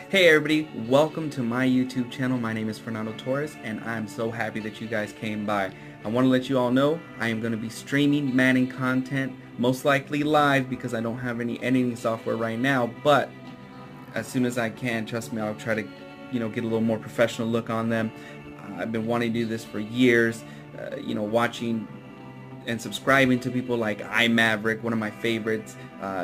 Hey everybody, welcome to my YouTube channel. My name is Fernando and I'm so happy that you guys came by. I want to let you all know I am going to be streaming Madden content, most likely live because I don't have any editing software right now, but as soon as I can, trust me, I'll try to get a little more professional look on them. I've been wanting to do this for years, watching and subscribing to people like iMaverick, one of my favorites.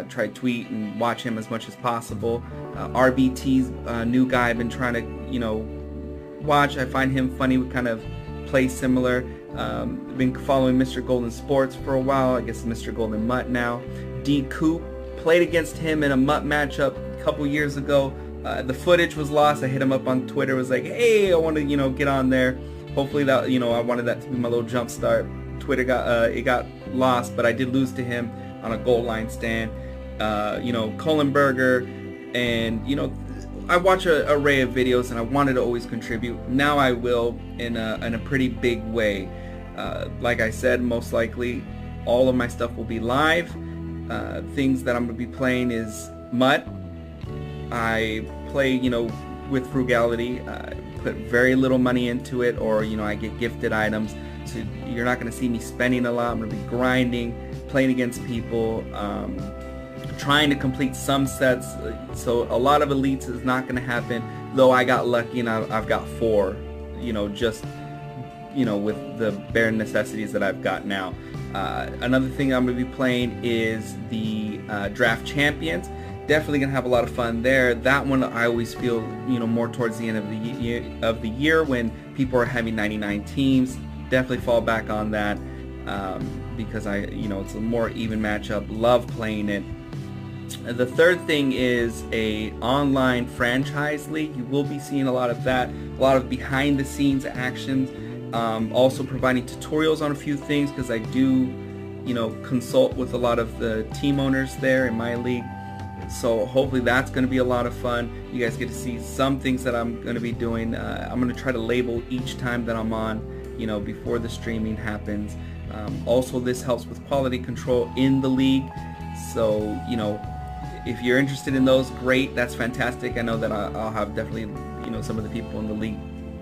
Try to tweet and watch him as much as possible. RBT's new guy I've been trying to, watch. I find him funny. We kind of play similar. I've been following Mr. Golden Sports for a while. I guess Mr. Golden Mutt now. D. Coop, played against him in a Mutt matchup a couple years ago. The footage was lost. I hit him up on Twitter. Was like, hey, I want to, get on there. Hopefully that, I wanted that to be my little jump start. Twitter got lost, but I did lose to him on a goal line stand. Kohlenberger, and I watch an array of videos, and I wanted to always contribute. Now I will in a pretty big way. Like I said, most likely all of my stuff will be live. Things that I'm going to be playing is MUT. I play, with frugality. Put very little money into it, or I get gifted items. So you're not going to see me spending a lot. I'm going to be grinding, playing against people, trying to complete some sets. So a lot of elites is not going to happen, though I got lucky and I've got 4, just with the bare necessities that I've got now. Another thing I'm going to be playing is the Draft Champions. Definitely going to have a lot of fun there. That one I always feel more towards the end of the year when people are having 99 teams. Definitely fall back on that because it's a more even matchup. Love playing it. The third thing is a online franchise league. You will be seeing a lot of that, a lot of behind the scenes actions. Also providing tutorials on a few things because I do consult with a lot of the team owners there in my league. So hopefully that's going to be a lot of fun. You guys get to see some things that I'm going to be doing. I'm going to try to label each time that I'm on, before the streaming happens. Also, this helps with quality control in the league. So, if you're interested in those, great. That's fantastic. I know that I'll have definitely, some of the people in the league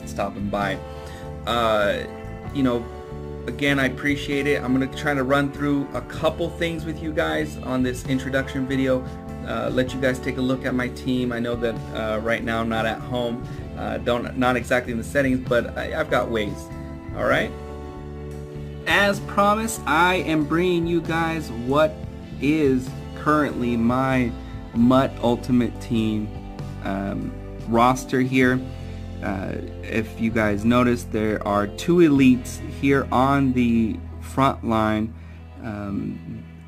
stopping by. Again, I appreciate it. I'm going to try to run through a couple things with you guys on this introduction video. Let you guys take a look at my team. I know that right now I'm not at home, not exactly in the settings, but I've got ways. All right. As promised, I am bringing you guys what is currently my MUT Ultimate Team roster here. If you guys notice, there are 2 elites here on the front line.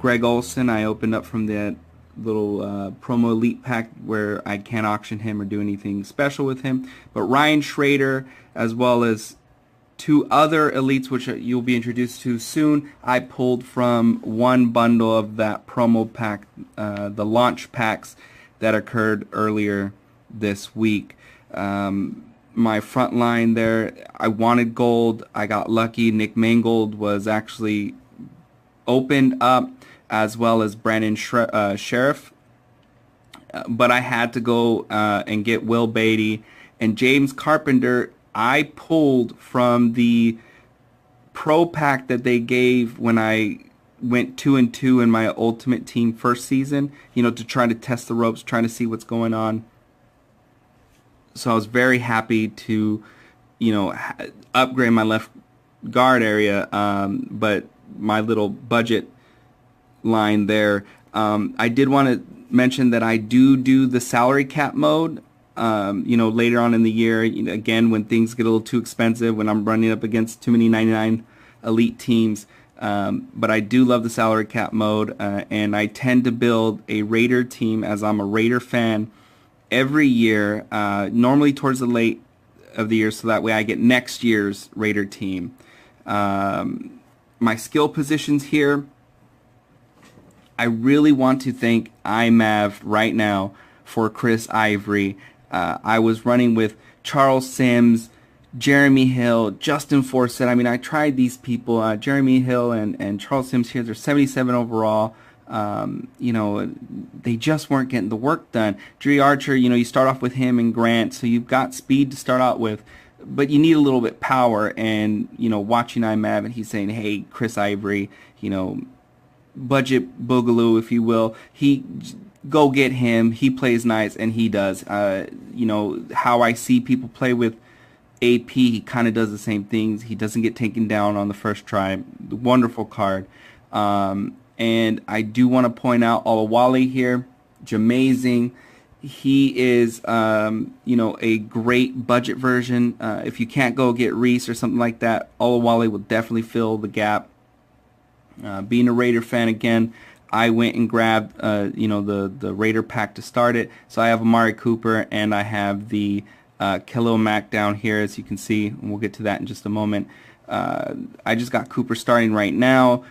Greg Olson, I opened up from that little promo elite pack where I can't auction him or do anything special with him. But Ryan Schrader, as well as 2 other elites which you'll be introduced to soon, I pulled from one bundle of that promo pack, the launch packs that occurred earlier this week. My front line there, I wanted gold. I got lucky. Nick Mangold was actually opened up, as well as Brandon Sheriff. But I had to go and get Will Beatty and James Carpenter. I pulled from the pro pack that they gave when I went 2-2 in my Ultimate Team first season, to try to test the ropes, trying to see what's going on. So I was very happy to, upgrade my left guard area, but my little budget line there. I did want to mention that I do the salary cap mode. Later on in the year, again, when things get a little too expensive, when I'm running up against too many 99 elite teams. But I do love the salary cap mode, and I tend to build a Raider team as I'm a Raider fan every year, normally towards the late of the year, so that way I get next year's Raider team. My skill positions here, I really want to thank iMav right now for Chris Ivory. I was running with Charles Sims, Jeremy Hill, Justin Forsett. I mean, I tried these people, Jeremy Hill and Charles Sims here. They're 77 overall. You know, they just weren't getting the work done. Dre Archer, you know, you start off with him and Grant, so you've got speed to start out with, but you need a little bit power. And, you know, watching IMAV, and he's saying, hey, Chris Ivory, you know, budget boogaloo, if you will, go get him. He plays nice, and he does. You know, how I see people play with AP, he kind of does the same things. He doesn't get taken down on the first try. Wonderful card. And I do want to point out Olawale here, Jamazing. He is, you know, a great budget version. If you can't go get Reese or something like that, Olawale will definitely fill the gap. Being a Raider fan again, I went and grabbed, you know, the Raider pack to start it. So I have Amari Cooper, and I have the Khalil Mack down here, as you can see, and we'll get to that in just a moment. I just got Cooper starting right now.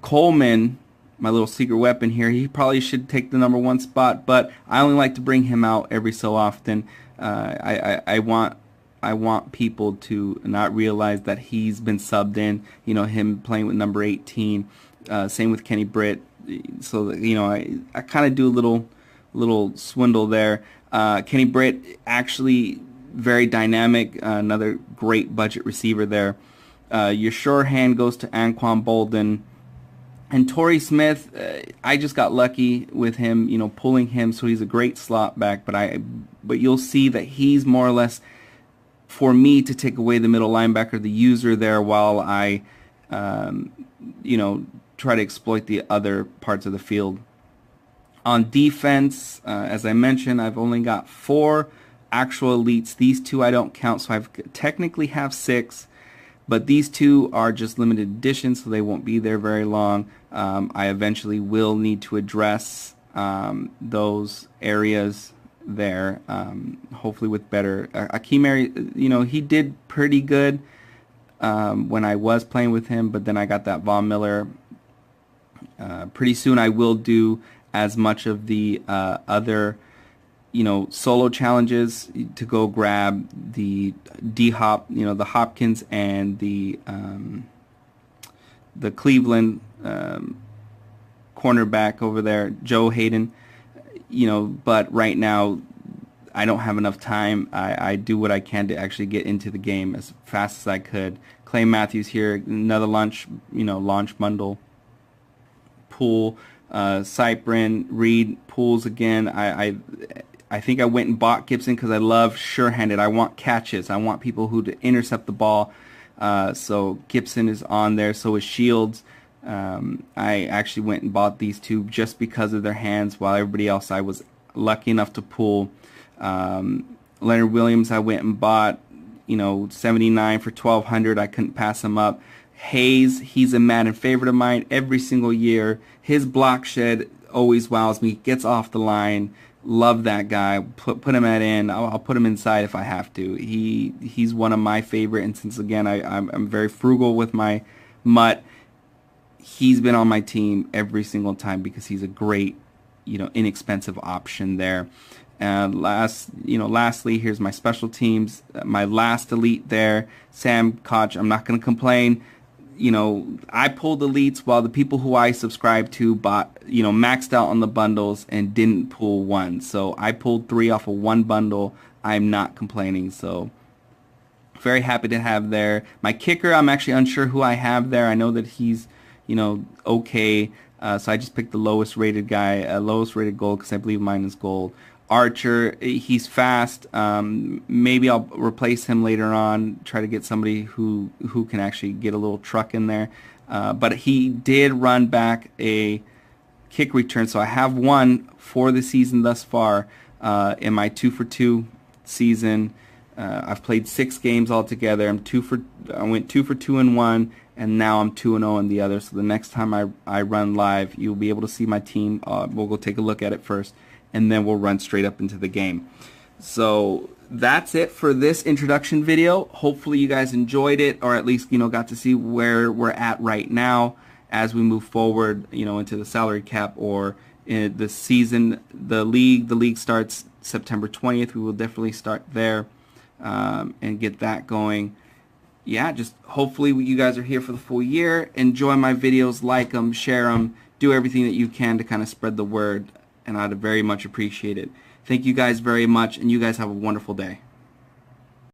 Coleman, my little secret weapon here, he probably should take the #1 spot, but I only like to bring him out every so often. I want people to not realize that he's been subbed in, you know, him playing with number 18. Same with Kenny Britt. So, you know, I kind of do a little swindle there. Kenny Britt, actually very dynamic, another great budget receiver there. Your sure hand goes to Anquan Bolden. And Torrey Smith, I just got lucky with him, you know, pulling him, so he's a great slot back, but you'll see that he's more or less for me to take away the middle linebacker, the user there, while I, you know, try to exploit the other parts of the field. On defense, as I mentioned, I've only got 4 actual elites. These 2 I don't count, so I technically have 6. But these 2 are just limited editions, so they won't be there very long. I eventually will need to address those areas there, hopefully with better. Akeem, you know, he did pretty good when I was playing with him, but then I got that Von Miller. Pretty soon I will do as much of the other, you know, solo challenges to go grab the D-Hop, you know, the Hopkins and the Cleveland cornerback over there, Joe Hayden, you know, but right now I don't have enough time. I do what I can to actually get into the game as fast as I could. Clay Matthews here, another launch bundle. Pool, Cyprin, Reed, Pools again. I think I went and bought Gibson because I love sure-handed. I want catches. I want people who to intercept the ball. So Gibson is on there. So is Shields. I actually went and bought these 2 just because of their hands, while everybody else I was lucky enough to pull. Leonard Williams I went and bought, you know, 79 for $1,200. I couldn't pass him up. Hayes, he's a Madden favorite of mine every single year. His block shed always wows me. Gets off the line. Love that guy. Put him at in. I'll put him inside if I have to. He's one of my favorite. And since again I'm very frugal with my MUT, he's been on my team every single time because he's a great, you know, inexpensive option there. And lastly, here's my special teams. My last elite there, Sam Koch. I'm not going to complain. You know, I pulled elites while the people who I subscribed to bought, you know, maxed out on the bundles and didn't pull 1. So I pulled 3 off of 1 bundle. I'm not complaining. So very happy to have there. My kicker, I'm actually unsure who I have there. I know that he's, you know, okay. So I just picked the lowest rated guy, lowest rated gold, because I believe mine is gold. Archer, he's fast. Maybe I'll replace him later on, try to get somebody who can actually get a little truck in there. But he did run back a kick return, so I have 1 for the season thus far in my 2-for-2 season. I've played 6 games altogether. I went 2 for 2 in 1, and now I'm 2-0 in the other. So the next time I run live, you'll be able to see my team. We'll go take a look at it first, and then we'll run straight up into the game. So that's it for this introduction video. Hopefully you guys enjoyed it, or at least, you know, got to see where we're at right now as we move forward, you know, into the salary cap or in the season. The league starts September 20th. We will definitely start there and get that going. yeah, just hopefully you guys are here for the full year. Enjoy my videos, like them, share them, do everything that you can to kind of spread the word, and I'd very much appreciate it. Thank you guys very much, and you guys have a wonderful day.